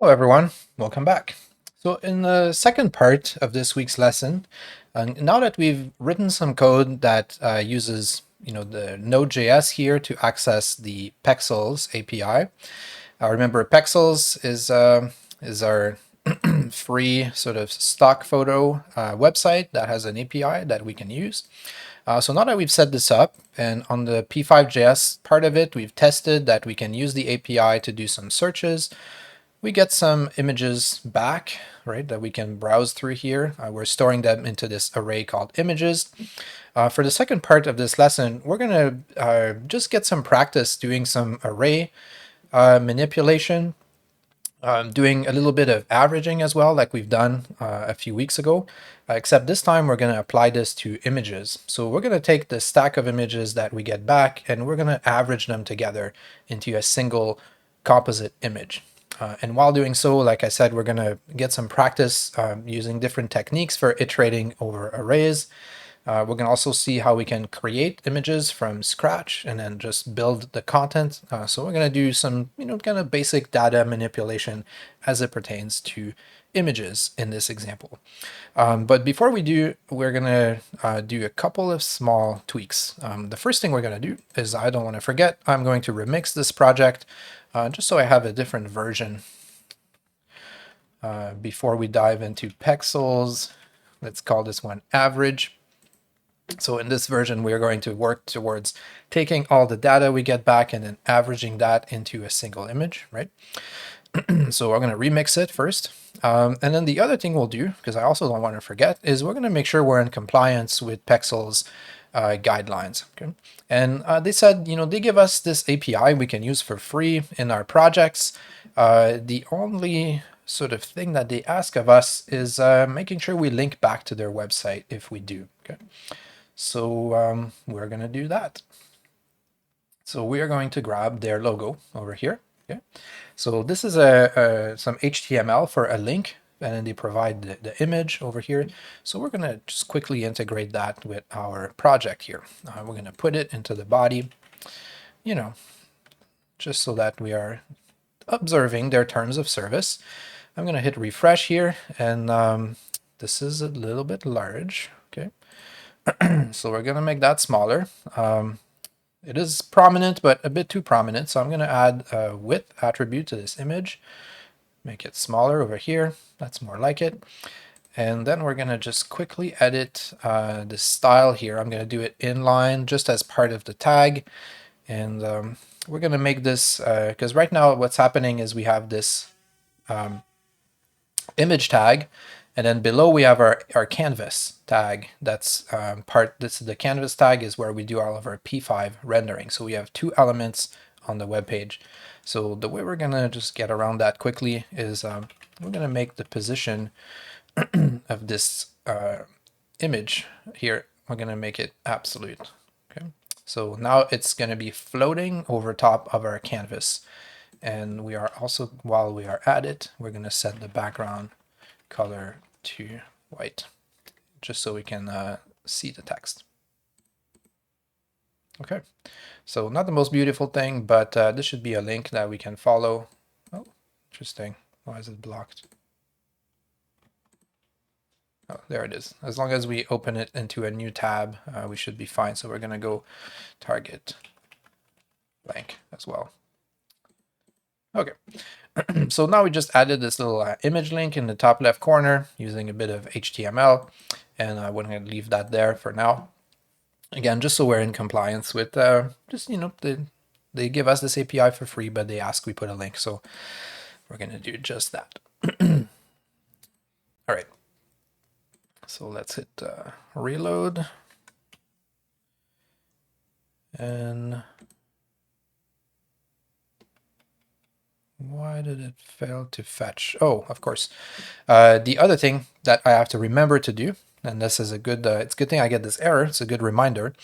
Hello everyone, welcome back. So in the second part of this week's lesson, now that we've written some code that uses the Node.js here to access the Pexels API. Remember, Pexels is our free sort of stock photo website that has an API that we can use. So now that we've set this up, and on the P5.js part of it, we've tested that we can use the API to do some searches. We get some images back, right, that we can browse through here. We're storing them into this array called images. For the second part of this lesson, we're going to just get some practice doing some array manipulation, doing a little bit of averaging as well, like we've done a few weeks ago, except this time we're going to apply this to images. So we're going to take the stack of images that we get back, and we're going to average them together into a single composite image. And while doing so, like I said, we're going to get some practice using different techniques for iterating over arrays. We're going to also see how we can create images from scratch and then just build the content. So we're going to do some, kind of basic data manipulation as it pertains to images in this example. But before we do, we're going to do a couple of small tweaks. The first thing we're going to do is, I don't want to forget, I'm going to remix this project just so I have a different version. Before we dive into Pexels, let's call this one average. So in this version, we are going to work towards taking all the data we get back and then averaging that into a single image, right? So we're going to remix it first. And then the other thing we'll do, because I also don't want to forget, is we're going to make sure we're in compliance with Pexels guidelines. Okay? And they said, they give us this API we can use for free in our projects. The only sort of thing that they ask of us is making sure we link back to their website if we do. Okay? So we're going to do that. So we are going to grab their logo over here. Okay. So this is some HTML for a link, and then they provide the image over here. So we're going to just quickly integrate that with our project here. We're going to put it into the body, just so that we are observing their terms of service. I'm going to hit refresh here, and this is a little bit large. Okay. So we're going to make that smaller. It is prominent, but a bit too prominent. So I'm going to add a width attribute to this image, make it smaller over here. That's more like it. And then we're going to just quickly edit the style here. I'm going to do it inline just as part of the tag. And we're going to make this, because right now what's happening is we have this image tag, and then below we have our canvas tag. That's the canvas tag is where we do all of our P5 rendering. So we have two elements on the web page. So the way we're gonna just get around that quickly is we're gonna make the position of this image here, we're gonna make it absolute. Okay. So now it's gonna be floating over top of our canvas. And we are also, while we are at it, we're gonna set the background color to white, just so we can see the text. Okay, so not the most beautiful thing, but this should be a link that we can follow. Oh, interesting. Why is it blocked? Oh, there it is. As long as we open it into a new tab, we should be fine. So we're going to go target blank as well. Okay. So now we just added this little image link in the top left corner using a bit of HTML, and we're going to leave that there for now. Again, just so we're in compliance with they give us this API for free, but they ask we put a link, so we're going to do just that. All right. So let's hit reload. And why did it fail to fetch? Oh, of course. The other thing that I have to remember to do, and this is a good, it's a good thing I get this error, it's a good reminder,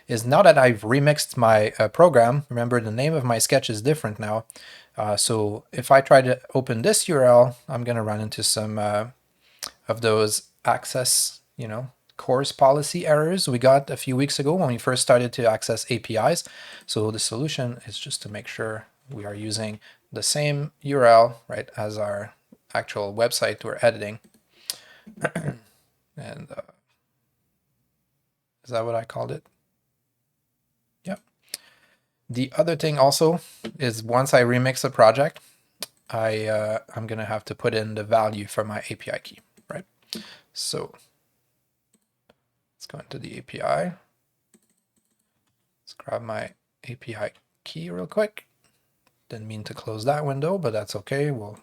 is now that I've remixed my program, remember the name of my sketch is different now. So if I try to open this URL, I'm going to run into some of those access, course policy errors we got a few weeks ago when we first started to access APIs. So the solution is just to make sure we are using the same URL, right, as our actual website we're editing. And is that what I called it? Yep. The other thing also is once I remix the project, I'm going to have to put in the value for my API key, right? So let's go into the API. Let's grab my API key real quick. Didn't mean to close that window, but that's okay. We'll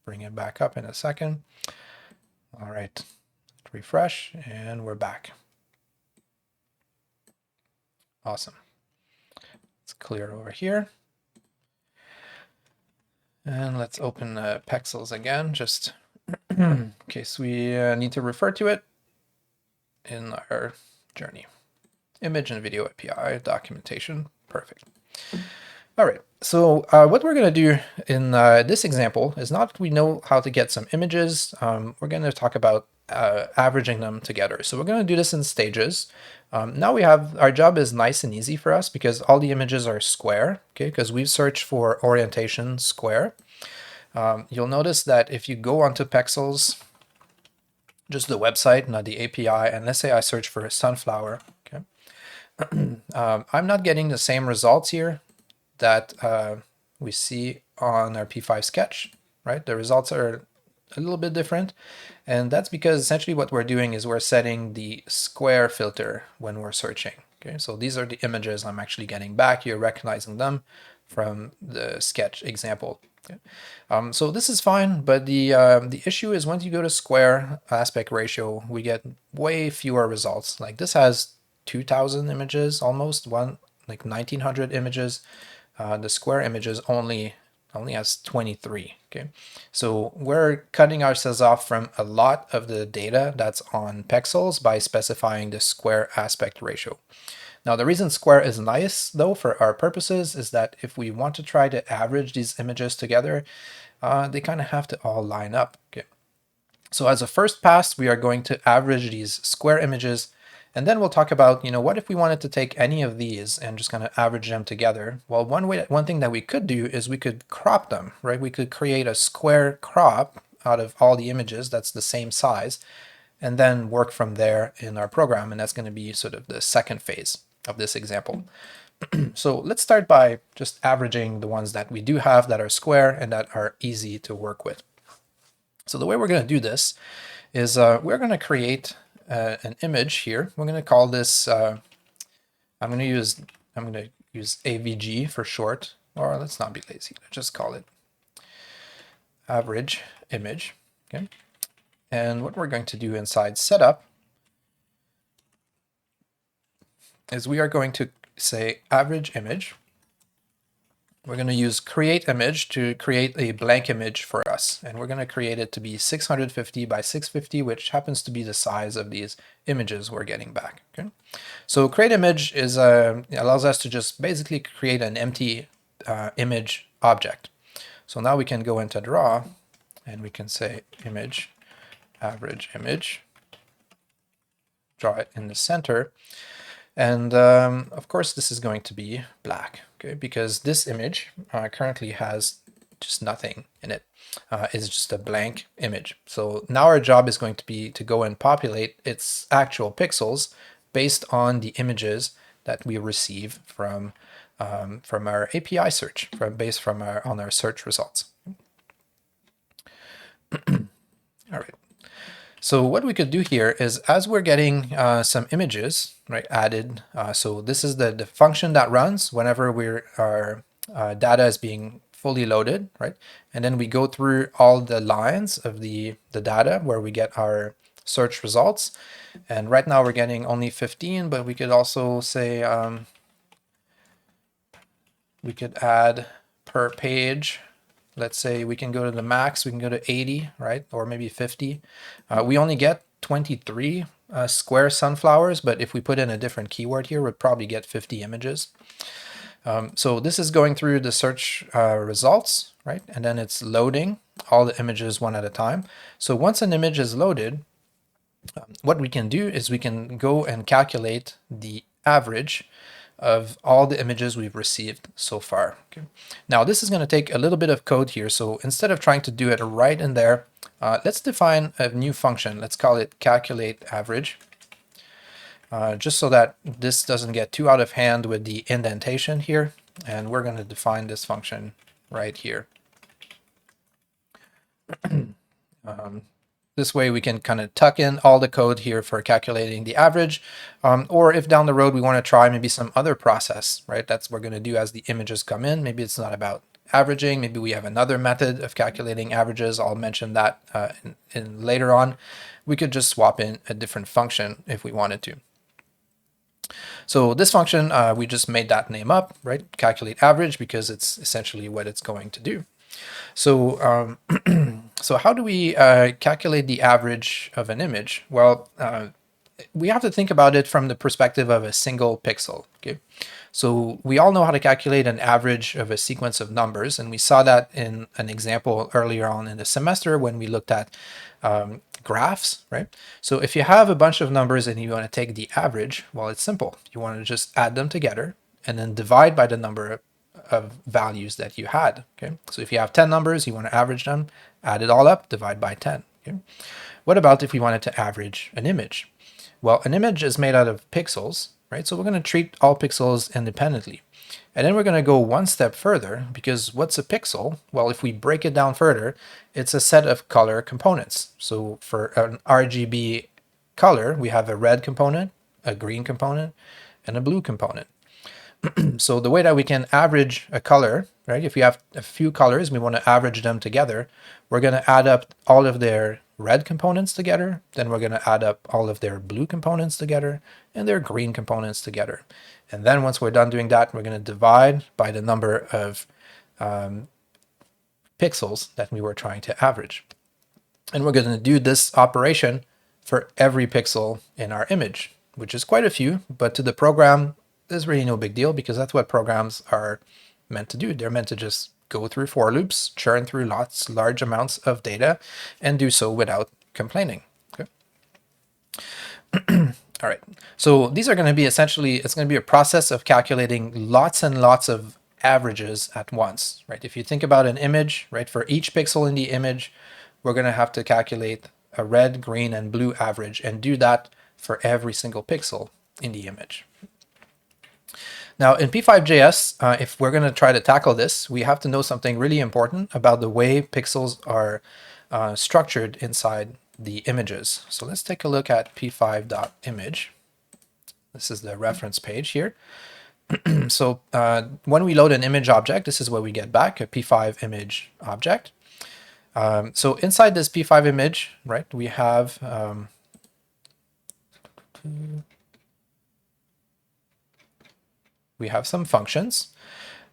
bring it back up in a second. All right, refresh, and we're back. Awesome. Let's clear over here. And let's open Pexels again, just in case we need to refer to it in our journey. Image and video API documentation. Perfect. All right, so what we're going to do in this example is not we know how to get some images. We're going to talk about averaging them together. So we're going to do this in stages. Now we have, our job is nice and easy for us because all the images are square, okay, because we've searched for orientation square. You'll notice that if you go onto Pexels, just the website, not the API, and let's say I search for a sunflower, okay, I'm not getting the same results here that we see on our P5 sketch, right? The results are a little bit different, and that's because essentially what we're doing is we're setting the square filter when we're searching. Okay, so these are the images I'm actually getting back. You're recognizing them from the sketch example. Okay. So this is fine, but the issue is once you go to square aspect ratio, we get way fewer results. Like this has 2,000 images, almost like 1,900 images. The square images only has 23. Okay, so we're cutting ourselves off from a lot of the data that's on Pexels by specifying the square aspect ratio. Now the reason square is nice though for our purposes is that if we want to try to average these images together, they kind of have to all line up. Okay, so as a first pass, we are going to average these square images. And then we'll talk about, what if we wanted to take any of these and just kind of average them together? Well, one thing that we could do is we could crop them, right? We could create a square crop out of all the images that's the same size, and then work from there in our program. And that's going to be sort of the second phase of this example. So let's start by just averaging the ones that we do have that are square and that are easy to work with. So the way we're going to do this is we're going to create an image here. We're going to call this, I'm going to use AVG for short, or let's not be lazy. Let's just call it average image. Okay. And what we're going to do inside setup is we are going to say average image. We're going to use createImage to create a blank image for us. And we're going to create it to be 650 by 650, which happens to be the size of these images we're getting back. Okay. So createImage is allows us to just basically create an empty image object. So now we can go into draw and we can say image, average image, draw it in the center. And of course, this is going to be black, okay, because this image currently has just nothing in it. It's just a blank image. So now our job is going to be to go and populate its actual pixels based on the images that we receive from our API search, on our search results. All right. So what we could do here is as we're getting some images, right, added, so this is the function that runs whenever our data is being fully loaded, right? And then we go through all the lines of the data where we get our search results. And right now we're getting only 15, but we could also say, we could add per page. Let's say we can go to the max, we can go to 80, right? Or maybe 50. We only get 23 square sunflowers, but if we put in a different keyword here, we'd probably get 50 images. So this is going through the search results, right? And then it's loading all the images one at a time. So once an image is loaded, what we can do is we can go and calculate the average of all the images we've received so far. Okay. Now this is going to take a little bit of code here, so instead of trying to do it right in there, let's define a new function. Let's call it calculateAverage, just so that this doesn't get too out of hand with the indentation here. And we're going to define this function right here. This way we can kind of tuck in all the code here for calculating the average, or if down the road we want to try maybe some other process, right? That's what we're going to do as the images come in. Maybe it's not about averaging. Maybe we have another method of calculating averages. I'll mention that in later on. We could just swap in a different function if we wanted to. So this function, we just made that name up, right? Calculate average, because it's essentially what it's going to do. So, so how do we calculate the average of an image? Well, we have to think about it from the perspective of a single pixel. Okay, so we all know how to calculate an average of a sequence of numbers, and we saw that in an example earlier on in the semester when we looked at graphs, right? So if you have a bunch of numbers and you want to take the average, well, it's simple. You want to just add them together and then divide by the number of values that you had. Okay, so if you have 10 numbers, you want to average them, add it all up, divide by 10. Okay, what about if we wanted to average an image? Well, an image is made out of pixels, right? So we're going to treat all pixels independently. And then we're going to go one step further, because what's a pixel? Well, if we break it down further, it's a set of color components. So for an RGB color, we have a red component, a green component, and a blue component. So the way that we can average a color, right? If we have a few colors, we want to average them together. We're going to add up all of their red components together. Then we're going to add up all of their blue components together and their green components together. And then once we're done doing that, we're going to divide by the number of pixels that we were trying to average. And we're going to do this operation for every pixel in our image, which is quite a few, but to the program, there's really no big deal, because that's what programs are meant to do. They're meant to just go through for loops, churn through large amounts of data, and do so without complaining. Okay. All right. So these are going to be essentially, it's going to be a process of calculating lots and lots of averages at once, right? If you think about an image, right, for each pixel in the image, we're going to have to calculate a red, green, and blue average, and do that for every single pixel in the image. Now in P5.js, if we're going to try to tackle this, we have to know something really important about the way pixels are structured inside the images. So let's take a look at p5.image. This is the reference page here. So when we load an image object, this is what we get back, a p5 image object. So inside this p5 image, right, we have some functions,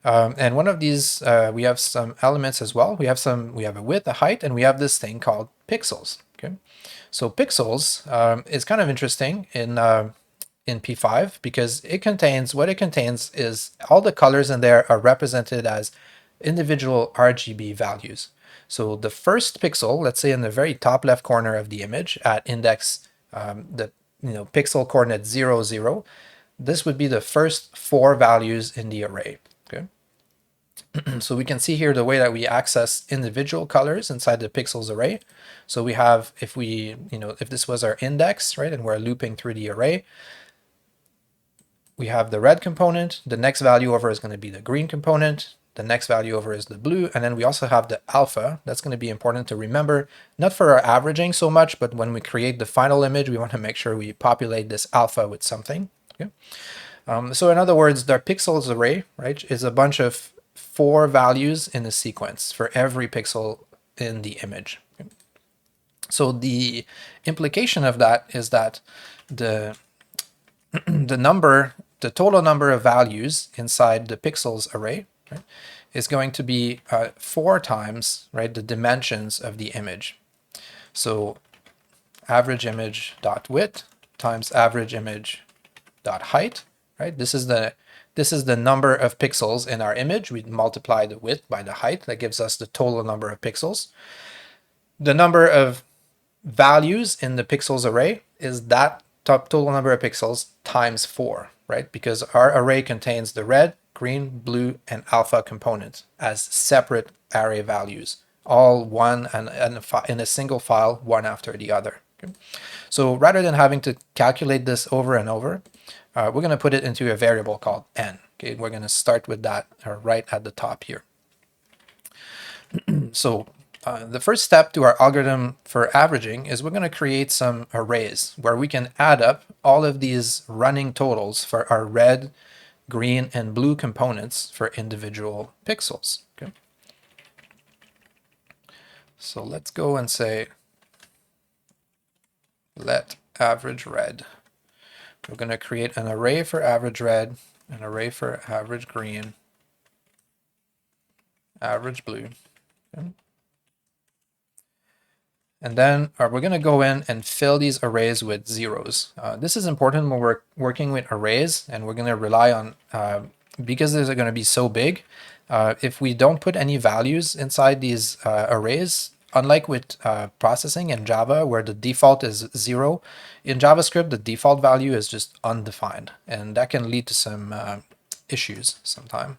and one of these we have some elements as well. We have a width, a height, and we have this thing called pixels. Okay, so pixels is kind of interesting in P5, because what it contains is all the colors in there are represented as individual RGB values. So the first pixel, let's say in the very top left corner of the image at index pixel coordinate 0, 0. This would be the first 4 values in the array. Okay. So we can see here the way that we access individual colors inside the pixels array. So we have, if this was our index, right, and we're looping through the array, we have the red component, the next value over is going to be the green component, the next value over is the blue, and then we also have the alpha. That's going to be important to remember, not for our averaging so much, but when we create the final image, we want to make sure we populate this alpha with something. Okay. So in other words, the pixels array, right, is a bunch of 4 values in a sequence for every pixel in the image. Okay. So the implication of that is that the total number of values inside the pixels array, right, is going to be 4 times, right, the dimensions of the image. So average image dot width times average image dot height, right? This is the number of pixels in our image. We multiply the width by the height. That gives us the total number of pixels. The number of values in the pixels array is that total number of pixels times 4. right? Because our array contains the red, green, blue, and alpha components as separate array values, all one and in a single file, one after the other. Okay? So rather than having to calculate this over and over, we're going to put it into a variable called n. Okay, we're going to start with that right at the top here. So the first step to our algorithm for averaging is we're going to create some arrays where we can add up all of these running totals for our red, green, and blue components for individual pixels. Okay. So let's go and say let average red. We're going to create an array for average red, an array for average green, average blue. Okay. And then we're going to go in and fill these arrays with zeros. This is important when we're working with arrays, and we're going to rely on, because these are going to be so big, if we don't put any values inside these arrays, unlike with processing in Java, where the default is 0, in JavaScript, the default value is just undefined, and that can lead to some issues sometime.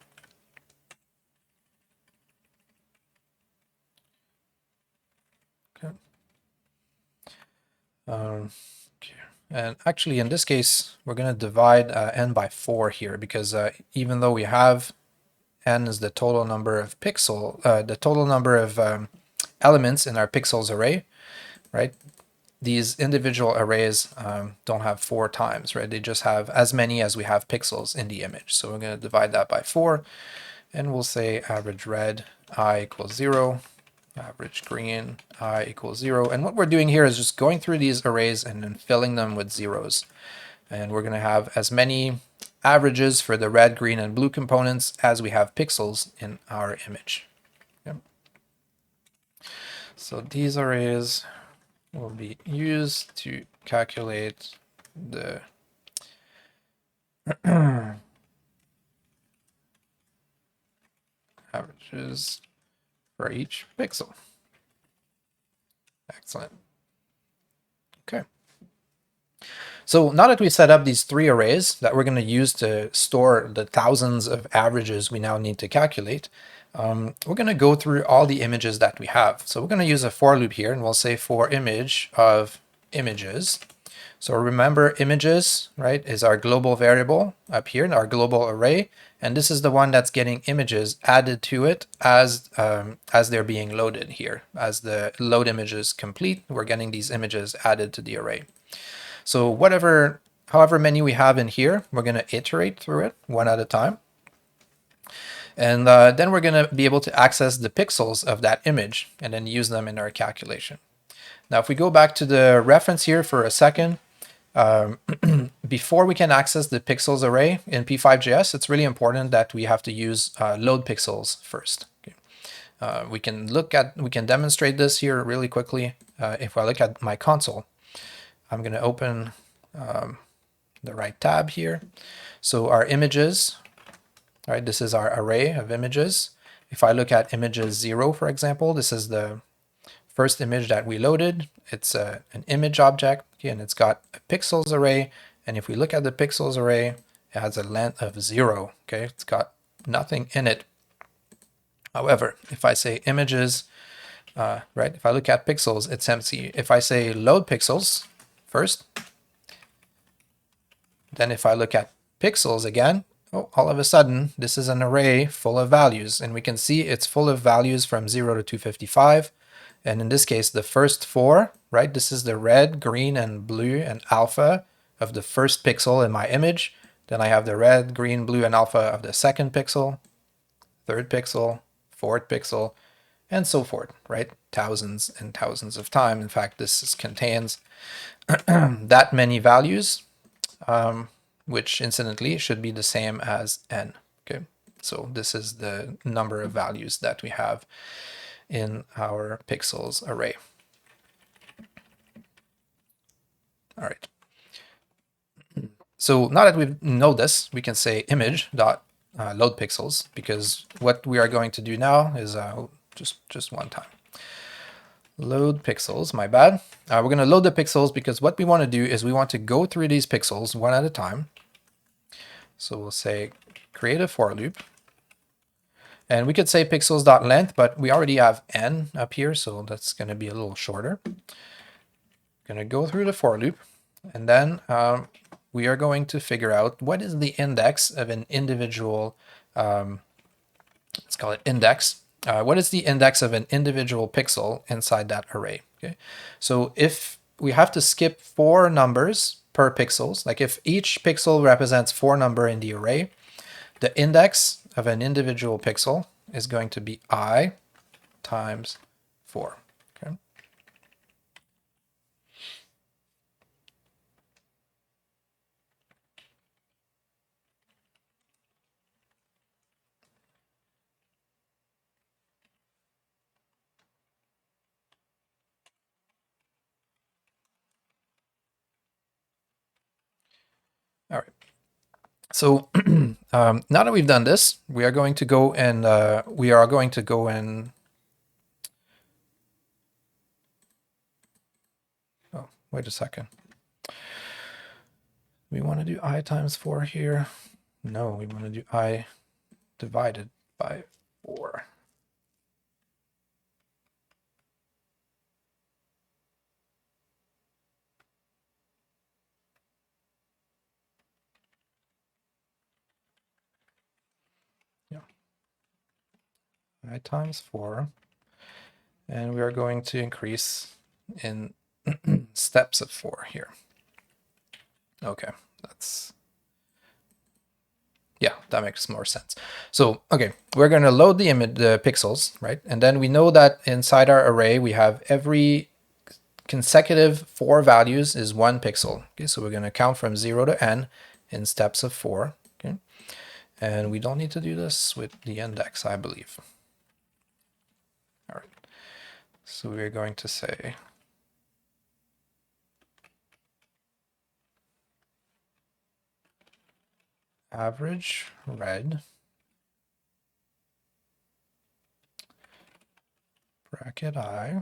Okay. And actually, in this case, we're going to divide n by 4 here, because even though we have n is the total number of the total number of elements in our pixels array, right? These individual arrays don't have 4 times, right? They just have as many as we have pixels in the image. So we're going to divide that by 4, and we'll say average red I equals 0. Average green I equals 0. And what we're doing here is just going through these arrays and then filling them with zeros. And we're going to have as many averages for the red, green, and blue components as we have pixels in our image. Okay. So these arrays will be used to calculate the averages for each pixel. Excellent. Okay. So now that we've set up these 3 arrays that we're going to use to store the thousands of averages we now need to calculate, we're going to go through all the images that we have. So we're going to use a for loop here, and we'll say for image of images. So remember, images, right, is our global variable up here in our global array, and this is the one that's getting images added to it as they're being loaded here. As the load image is complete, we're getting these images added to the array. So however many we have in here, we're going to iterate through it one at a time. And then we're going to be able to access the pixels of that image and then use them in our calculation. Now, if we go back to the reference here for a second, before we can access the pixels array in P5.js, it's really important that we have to use loadPixels first. Okay. We can demonstrate this here really quickly. If I look at my console, I'm going to open the right tab here. So our images, right? This is our array of images. If I look at images 0, for example, this is the first image that we loaded. It's an image object, okay, and it's got a pixels array. And if we look at the pixels array, it has a length of 0. Okay, it's got nothing in it. However, if I say images, right? If I look at pixels, it's empty. If I say load pixels first, then if I look at pixels again, oh, all of a sudden, this is an array full of values, and we can see it's full of values from 0 to 255. And in this case, the first 4, right? This is the red, green, and blue and alpha of the first pixel in my image. Then I have the red, green, blue, and alpha of the second pixel, third pixel, fourth pixel, and so forth, right? Thousands and thousands of times. In fact, this contains that many values, which incidentally should be the same as n. Okay, so this is the number of values that we have in our pixels array. All right. So now that we know this, we can say image dot load pixels, because what we are going to do now is just one time. Load pixels, my bad. We're going to load the pixels because what we want to do is we want to go through these pixels one at a time. So we'll say create a for loop. And we could say pixels.length, but we already have n up here, so that's going to be a little shorter. Going to go through the for loop, and then we are going to figure out what is the index of an individual, let's call it index. What is the index of an individual pixel inside that array? Okay, so if we have to skip 4 numbers per pixels, like if each pixel represents 4 numbers in the array, the index of an individual pixel is going to be I times 4. Okay. All right. So now that we've done this, we are going to go and oh, wait a second. We want to do I times 4 here. No, we want to do I divided by 4. Yeah. I times 4. And we are going to increase in steps of 4 here. Okay, yeah, that makes more sense. So, okay, we're going to load the image, the pixels, right? And then we know that inside our array, we have every consecutive 4 values is 1 pixel. Okay, so we're going to count from 0 to n in steps of 4. Okay, and we don't need to do this with the index, I believe. All right, so we're going to say average red bracket I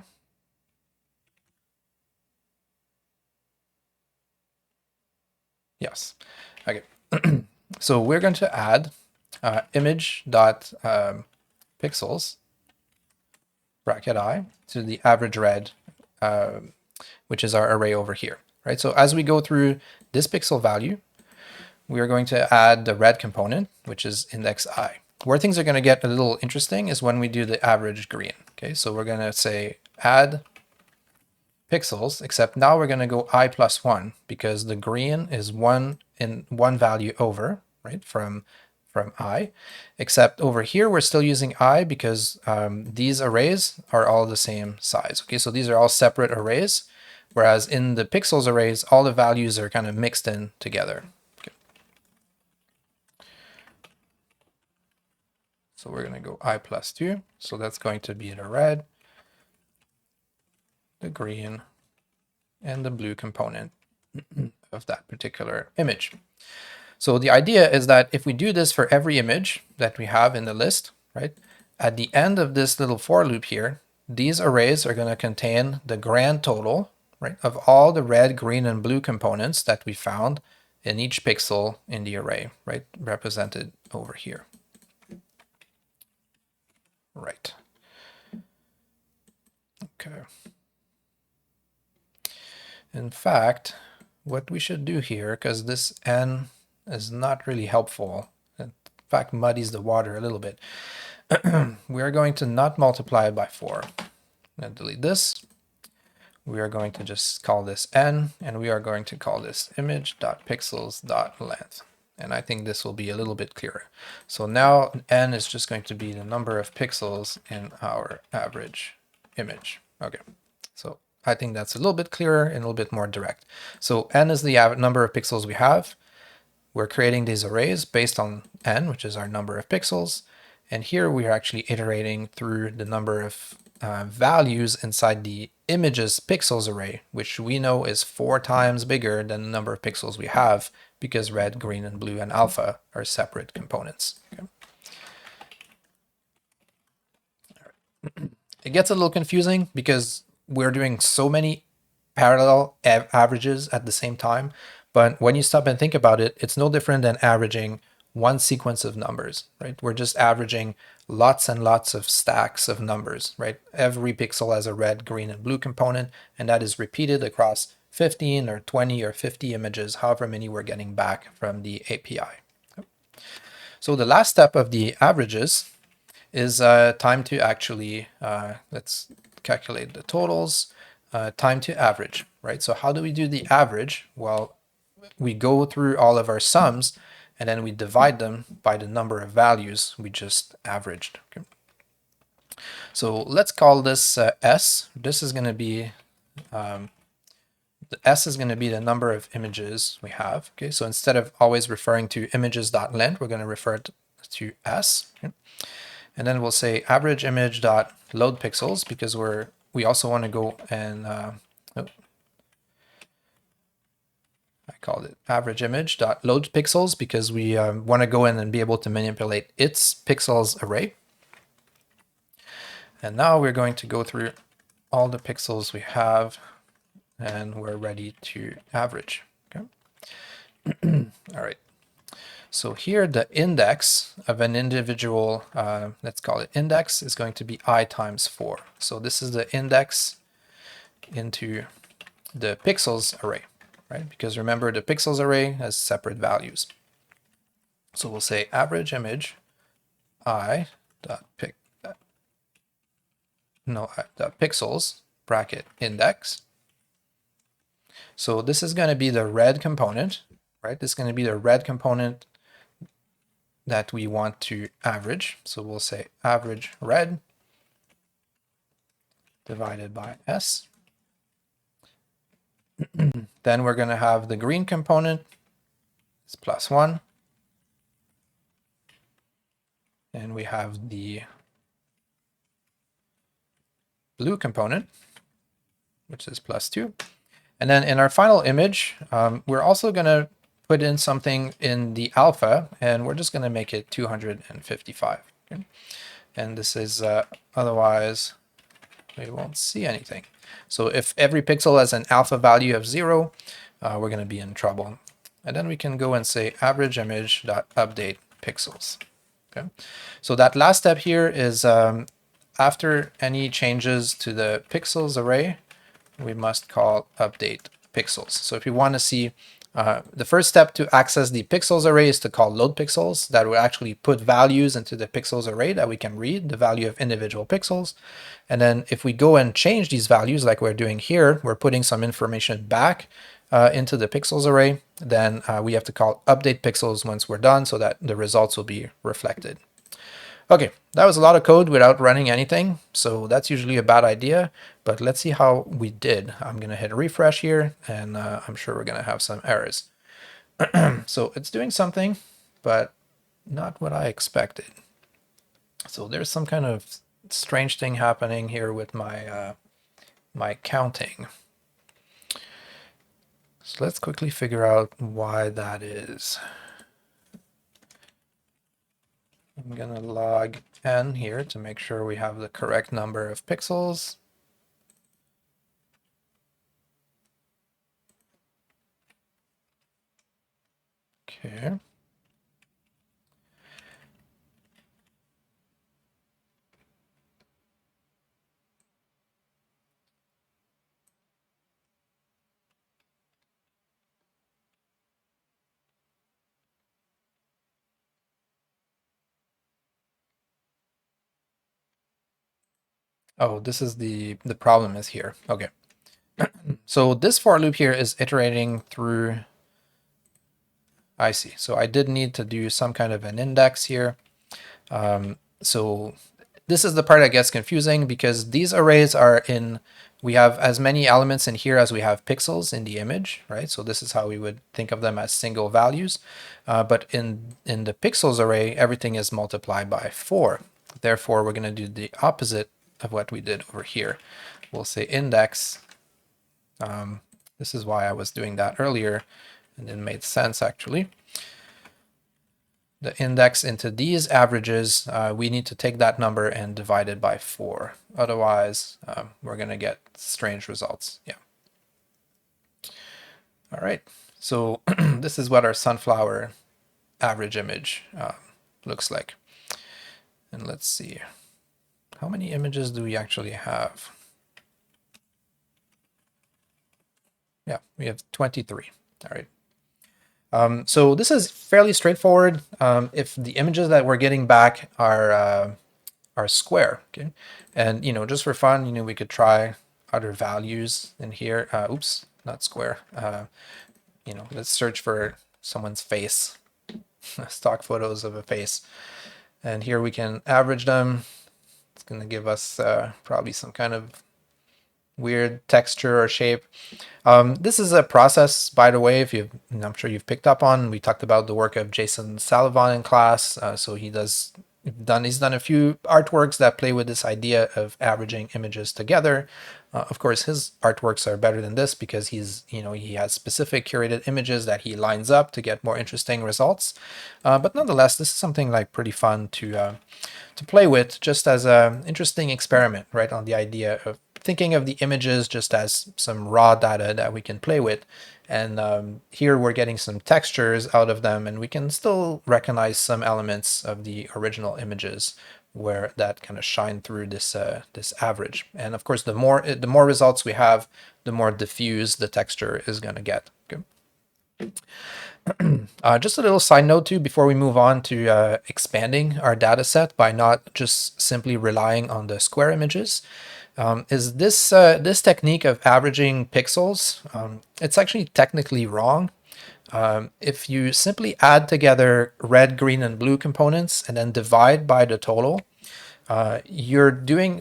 yes. Okay. So we're going to add image dot pixels bracket I to the average red, which is our array over here, right? So as we go through this pixel value, we are going to add the red component, which is index I. Where things are going to get a little interesting is when we do the average green. Okay, so we're going to say add pixels, except now we're going to go I plus 1 because the green is 1 in 1 value over, right, from I, except over here we're still using I because these arrays are all the same size. Okay, so these are all separate arrays, whereas in the pixels arrays, all the values are kind of mixed in together. So we're going to go I plus 2. So that's going to be the red, the green, and the blue component of that particular image. So the idea is that if we do this for every image that we have in the list, right, at the end of this little for loop here, these arrays are going to contain the grand total, right, of all the red, green, and blue components that we found in each pixel in the array, right, represented over here. Right. Okay. In fact, what we should do here, because this n is not really helpful, in fact muddies the water a little bit, we are going to not multiply it by 4. And delete this. We are going to just call this n, and we are going to call this image.pixels.length. And I think this will be a little bit clearer. So now n is just going to be the number of pixels in our average image. Okay, so I think that's a little bit clearer and a little bit more direct. So n is the number of pixels we have. We're creating these arrays based on n, which is our number of pixels. And here we are actually iterating through the number of values inside the images pixels array, which we know is 4 times bigger than the number of pixels we have because red, green, and blue and alpha are separate components. Okay. It gets a little confusing because we're doing so many parallel averages at the same time, But when you stop and think about it, it's no different than averaging one sequence of numbers, right? We're just averaging lots and lots of stacks of numbers, right? Every pixel has a red, green, and blue component, and that is repeated across 15 or 20 or 50 images, however many we're getting back from the API. So the last step of the averages is time to actually, let's calculate the totals, time to average, right? So how do we do the average? Well, we go through all of our sums and then we divide them by the number of values we just averaged. Okay? So let's call this S. This is going to be, the S is going to be the number of images we have. Okay, so instead of always referring to images.length, we're going to refer to S. Okay? And then we'll say average image dot load pixels because we also want to go and I called it average image dot load pixels because we want to go in and be able to manipulate its pixels array. And now we're going to go through all the pixels we have and we're ready to average. Okay. All right. So here the index of an individual, let's call it index, is going to be I times 4. So this is the index into the pixels array, right? Because remember the pixels array has separate values. So we'll say average image I dot pixels bracket index. So this is going to be the red component, right? This is going to be the red component that we want to average. So we'll say average red divided by S. Then we're going to have the green component, it's plus 1. And we have the blue component, which is plus 2. And then in our final image, we're also going to put in something in the alpha, and we're just going to make it 255. Okay? And this is otherwise we won't see anything. So if every pixel has an alpha value of 0, we're going to be in trouble. And then we can go and say average image dot update pixels. Okay. So that last step here is after any changes to the pixels array, we must call update pixels. So if you want to see the first step to access the pixels array is to call loadPixels. That will actually put values into the pixels array that we can read, the value of individual pixels. And then if we go and change these values like we're doing here, we're putting some information back into the pixels array. Then we have to call updatePixels once we're done so that the results will be reflected. Okay, that was a lot of code without running anything, so that's usually a bad idea, but let's see how we did. I'm going to hit refresh here, and I'm sure we're going to have some errors. So it's doing something, but not what I expected. So there's some kind of strange thing happening here with my, my counting. So let's quickly figure out why that is. I'm going to log n here to make sure we have the correct number of pixels. Okay. Oh, this is the problem is here. Okay. So this for loop here is iterating through. I see. So I did need to do some kind of an index here. So this is the part that gets confusing because these arrays are in, we have as many elements in here as we have pixels in the image, right? So this is how we would think of them as single values. But in the pixels array, everything is multiplied by 4. Therefore, we're going to do the opposite of what we did over here. We'll say index. This is why I was doing that earlier, and it made sense actually. The index into these averages, we need to take that number and divide it by 4. Otherwise, we're going to get strange results. Yeah. All right. So this is what our sunflower average image looks like. And let's see, how many images do we actually have? Yeah, we have 23. All right. So this is fairly straightforward. If the images that we're getting back are square, okay, and just for fun, we could try other values in here. Oops, not square. Let's search for someone's face, stock photos of a face, and here we can average them. It's going to give us probably some kind of weird texture or shape. This is a process, by the way, I'm sure you've picked up on. We talked about the work of Jason Salavon in class. So he's done a few artworks that play with this idea of averaging images together. Of course, his artworks are better than this because he has specific curated images that he lines up to get more interesting results. But nonetheless, this is something like pretty fun to play with, just as an interesting experiment, right, on the idea of thinking of the images just as some raw data that we can play with. And here we're getting some textures out of them, and we can still recognize some elements of the original images where that kind of shine through this this average. And of course, the more results we have, the more diffuse the texture is going to get. Okay. Just a little side note too, before we move on to expanding our data set by not just simply relying on the square images, is this technique of averaging pixels. It's actually technically wrong. If you simply add together red, green, and blue components and then divide by the total, you're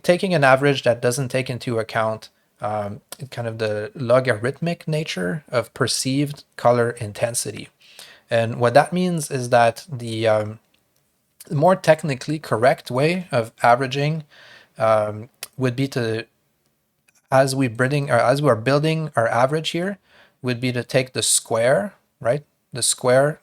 taking an average that doesn't take into account kind of the logarithmic nature of perceived color intensity. And what that means is that the more technically correct way of averaging would be to, as we're building our average here, would be to take the square, right? The square,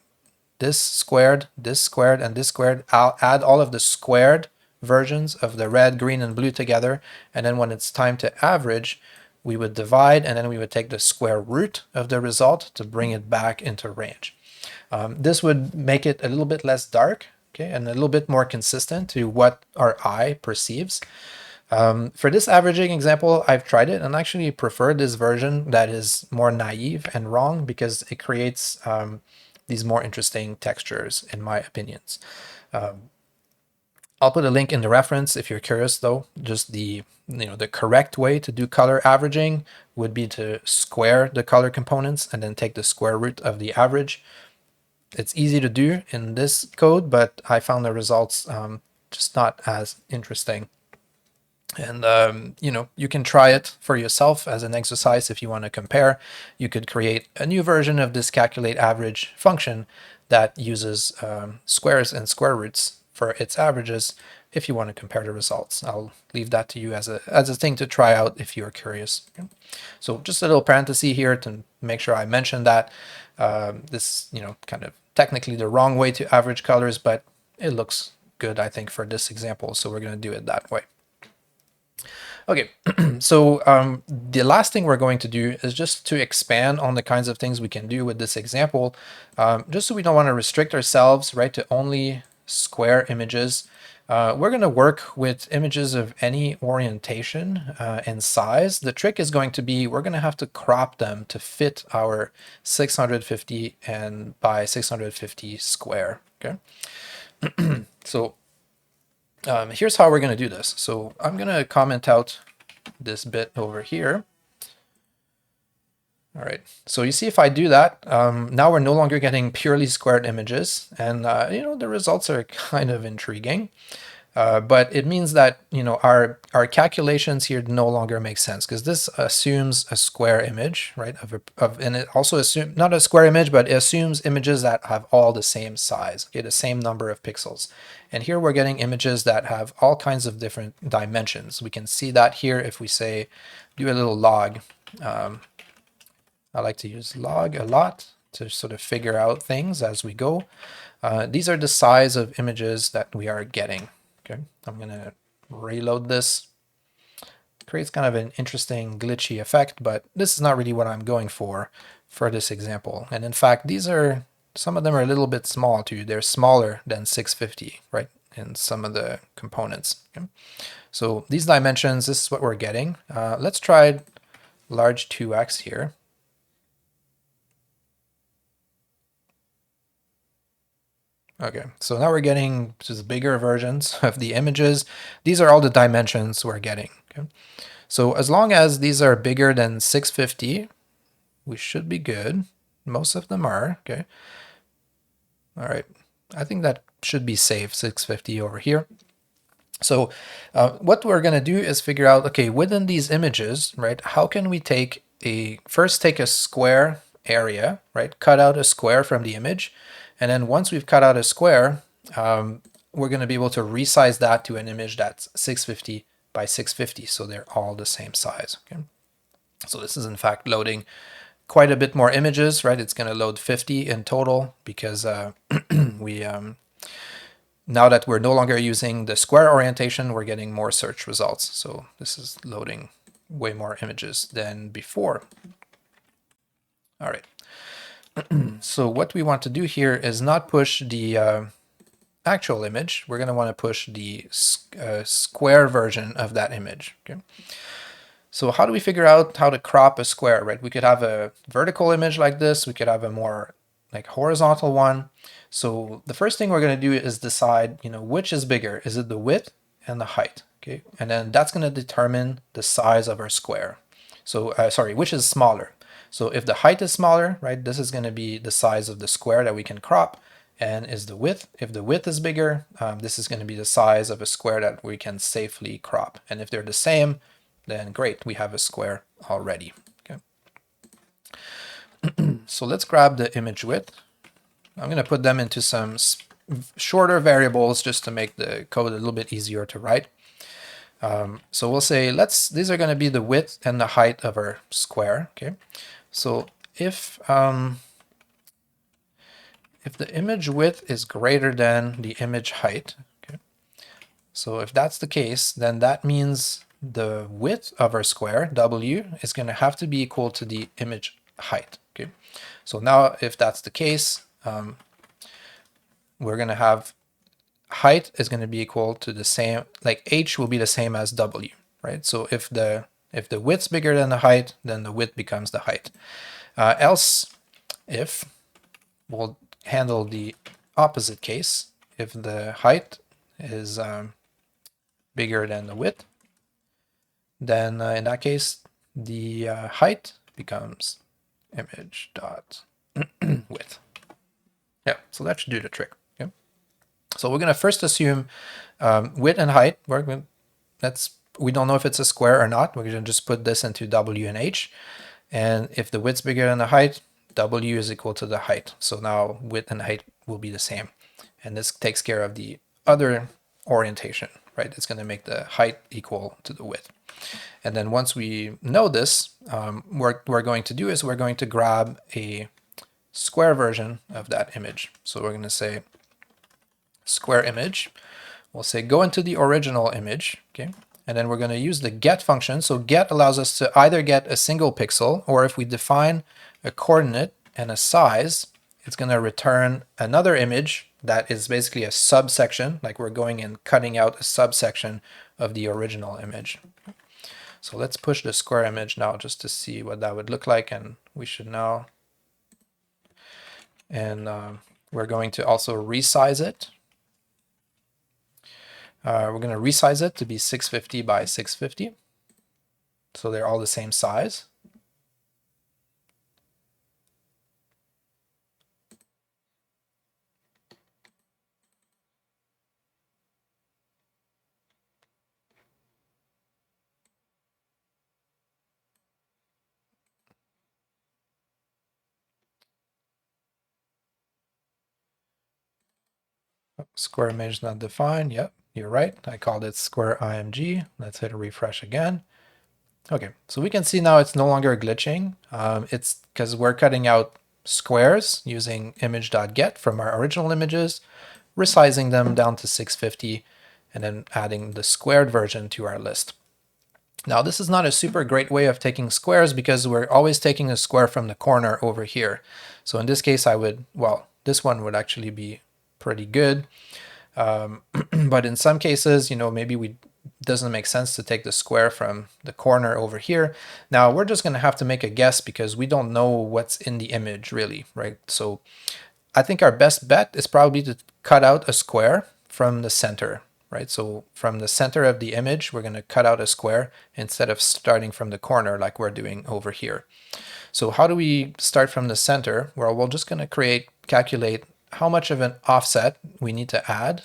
this squared, and this squared. I'll add all of the squared versions of the red, green, and blue together. And then when it's time to average, we would divide, and then we would take the square root of the result to bring it back into range. This would make it a little bit less dark, okay, and a little bit more consistent to what our eye perceives. For this averaging example, I've tried it and actually prefer this version that is more naive and wrong because it creates these more interesting textures, in my opinions. I'll put a link in the reference if you're curious, though. Just the correct way to do color averaging would be to square the color components and then take the square root of the average. It's easy to do in this code, but I found the results just not as interesting. And you can try it for yourself as an exercise if you want to compare. You could create a new version of this calculateAverage function that uses squares and square roots for its averages if you want to compare the results. I'll leave that to you as a thing to try out if you're curious. Okay. So just a little parenthesis here to make sure I mention that this kind of technically the wrong way to average colors, but it looks good, I think, for this example, so we're going to do it that way. Okay, so the last thing we're going to do is just to expand on the kinds of things we can do with this example, just so we don't want to restrict ourselves, right, to only square images. We're going to work with images of any orientation and size. The trick is going to be we're going to have to crop them to fit our 650 and by 650 square. Okay, so here's how we're going to do this. So I'm going to comment out this bit over here. All right, so you see if I do that, now we're no longer getting purely squared images, and the results are kind of intriguing. But it means that our calculations here no longer make sense because this assumes a square image, right? And it also assumes not a square image, but it assumes images that have all the same size, okay, the same number of pixels. And here we're getting images that have all kinds of different dimensions. We can see that here if we say do a little log. I like to use log a lot to sort of figure out things as we go. These are the size of images that we are getting. Okay, I'm going to reload this. creates kind of an interesting glitchy effect, but this is not really what I'm going for this example. And in fact, these are, some of them are a little bit small too. They're smaller than 650, right, in some of the components. Okay? So these dimensions, this is what we're getting. Let's try large 2x here. Okay, so now we're getting just bigger versions of the images. These are all the dimensions we're getting. Okay? So as long as these are bigger than 650, we should be good. Most of them are. Okay. All right. I think that should be safe, 650 over here. So what we're going to do is figure out, okay, within these images, right, how can we first take a square area, right, cut out a square from the image, and then once we've cut out a square, we're going to be able to resize that to an image that's 650 by 650, so they're all the same size. Okay. So this is in fact loading quite a bit more images, right? It's going to load 50 in total because now that we're no longer using the square orientation, we're getting more search results. So this is loading way more images than before. All right. So what we want to do here is not push the actual image. We're going to want to push the square version of that image. Okay. So how do we figure out how to crop a square, right? We could have a vertical image like this. We could have a more like horizontal one. So the first thing we're going to do is decide, which is bigger. Is it the width and the height? Okay, and then that's going to determine the size of our square. So sorry, which is smaller. So if the height is smaller, right, this is going to be the size of the square that we can crop. And is the width, if the width is bigger, this is going to be the size of a square that we can safely crop. And if they're the same, then great, we have a square already. Okay. So let's grab the image width. I'm going to put them into some shorter variables just to make the code a little bit easier to write. So we'll say these are going to be the width and the height of our square. Okay. So if the image width is greater than the image height, okay, so if that's the case, then that means the width of our square, W, is going to have to be equal to the image height. Okay, so now if that's the case, we're going to have height is going to be equal to the same, like H will be the same as W, right? So if the width's bigger than the height, then the width becomes the height. Else, if we'll handle the opposite case, if the height is bigger than the width, then in that case, the height becomes image dot width. Yeah, so that should do the trick. Okay. So we're going to first assume width and height. We don't know if it's a square or not. We're going to just put this into W and H. And if the width's bigger than the height, W is equal to the height. So now width and height will be the same. And this takes care of the other orientation, right? It's going to make the height equal to the width. And then once we know this, what we're going to do is we're going to grab a square version of that image. So we're going to say square image. We'll say go into the original image, okay? And then we're going to use the get function. So get allows us to either get a single pixel, or if we define a coordinate and a size, it's going to return another image that is basically a subsection, like we're going and cutting out a subsection of the original image. So let's push the square image now just to see what that would look like, and we should know. And we're going to also resize it. We're going to resize it to be 650 by 650. So they're all the same size. Square image not defined. Yep, you're right. I called it square img. Let's hit a refresh again. Okay, so we can see now it's no longer glitching. It's because we're cutting out squares using image.get from our original images, resizing them down to 650, and then adding the squared version to our list. Now this is not a super great way of taking squares because we're always taking a square from the corner over here. So in this case I would, well, this one would actually be pretty good. But in some cases, you know, maybe we doesn't make sense to take the square from the corner over here. Now we're just going to have to make a guess because we don't know what's in the image really, right? So I think our best bet is probably to cut out a square from the center, right? So from the center of the image, we're going to cut out a square instead of starting from the corner like we're doing over here. So how do we start from the center? Well, we're just going to calculate how much of an offset we need to add,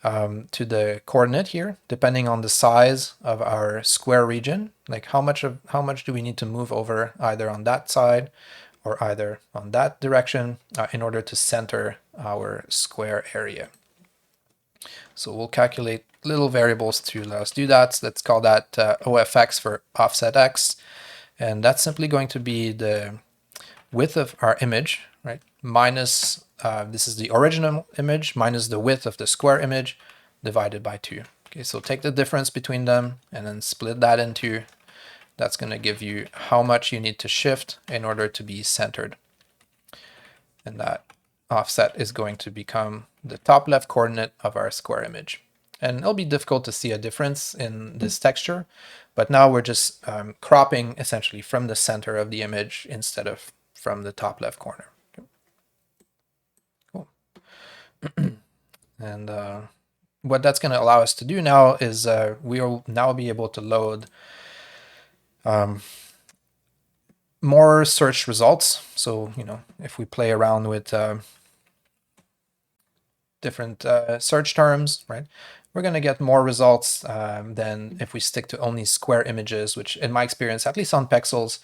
to the coordinate here, depending on the size of our square region. Like how much do we need to move over either on that side or either on that direction in order to center our square area. So we'll calculate little variables to let us do that. So let's call that OFX for offset X. And that's simply going to be the width of our image, right? Minus, this is the original image, minus the width of the square image divided by 2. Okay, so take the difference between them and then split that in 2. That's going to give you how much you need to shift in order to be centered. And that offset is going to become the top left coordinate of our square image. And it'll be difficult to see a difference in this texture, but now we're just cropping essentially from the center of the image instead of from the top left corner. Cool. And what that's going to allow us to do now is we'll now be able to load more search results. So, you know, if we play around with different search terms, right, we're going to get more results than if we stick to only square images, which in my experience, at least on Pexels,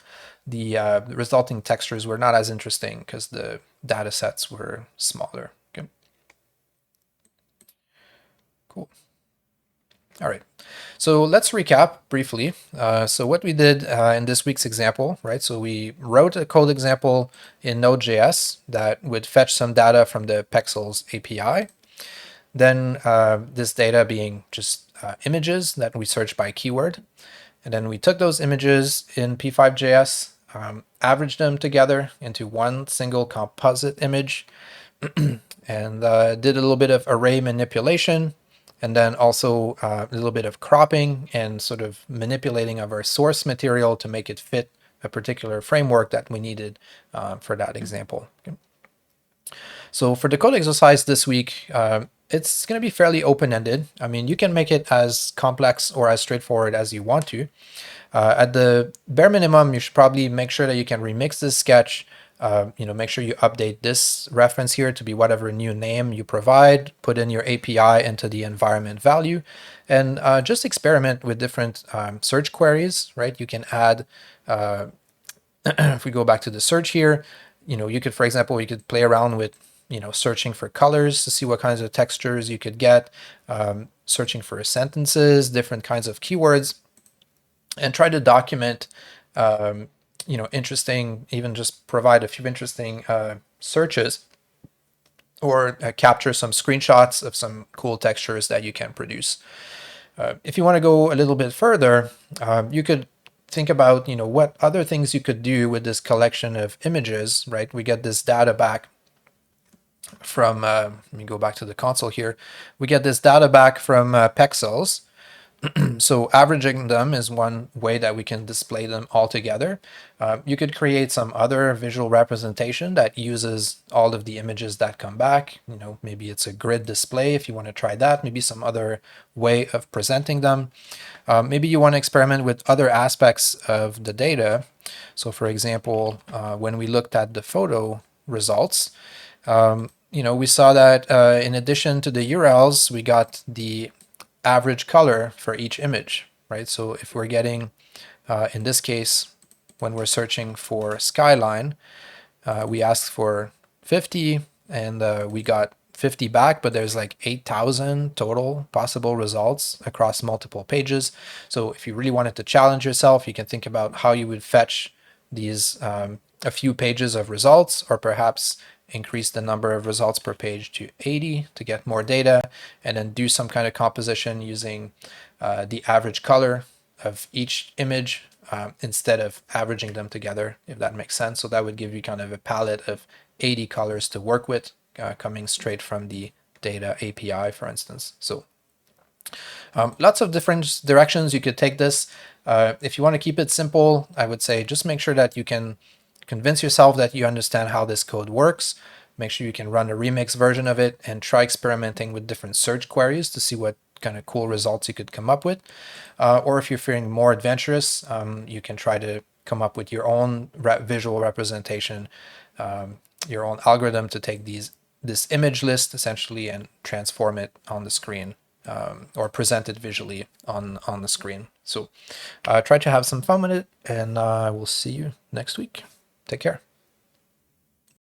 the resulting textures were not as interesting because the data sets were smaller. Okay. Cool. All right. So let's recap briefly. So what we did in this week's example, right? So we wrote a code example in Node.js that would fetch some data from the Pexels API. Then this data being just images that we searched by keyword. And then we took those images in P5.js, averaged them together into one single composite image, and did a little bit of array manipulation, and then also a little bit of cropping and sort of manipulating of our source material to make it fit a particular framework that we needed for that example. Okay. So for the code exercise this week, it's going to be fairly open-ended. I mean, you can make it as complex or as straightforward as you want to. At the bare minimum, you should probably make sure that you can remix this sketch. Make sure you update this reference here to be whatever new name you provide, put in your API into the environment value, and just experiment with different search queries, right? You can add, if we go back to the search here, you could, for example, you could play around with, searching for colors to see what kinds of textures you could get, searching for sentences, different kinds of keywords, and try to document interesting, even just provide a few interesting searches or capture some screenshots of some cool textures that you can produce. If you want to go a little bit further, you could think about, what other things you could do with this collection of images, right? We get this data back from, let me go back to the console here. We get this data back from Pexels. So averaging them is one way that we can display them all together. You could create some other visual representation that uses all of the images that come back. Maybe it's a grid display if you want to try that. Maybe some other way of presenting them. Maybe you want to experiment with other aspects of the data. So for example, when we looked at the photo results, we saw that in addition to the URLs, we got the average color for each image, right? So if we're getting, in this case, when we're searching for skyline, we asked for 50 and we got 50 back, but there's like 8,000 total possible results across multiple pages. So if you really wanted to challenge yourself, you can think about how you would fetch these a few pages of results, or perhaps increase the number of results per page to 80 to get more data, and then do some kind of composition using the average color of each image instead of averaging them together, if that makes sense. So that would give you kind of a palette of 80 colors to work with, coming straight from the data API, for instance. So lots of different directions you could take this. If you want to keep it simple, I would say just make sure that you can convince yourself that you understand how this code works. Make sure you can run a remix version of it and try experimenting with different search queries to see what kind of cool results you could come up with. Or if you're feeling more adventurous, you can try to come up with your own visual representation, your own algorithm to take this image list essentially and transform it on the screen, or present it visually on the screen. So try to have some fun with it, and I will see you next week. Take care.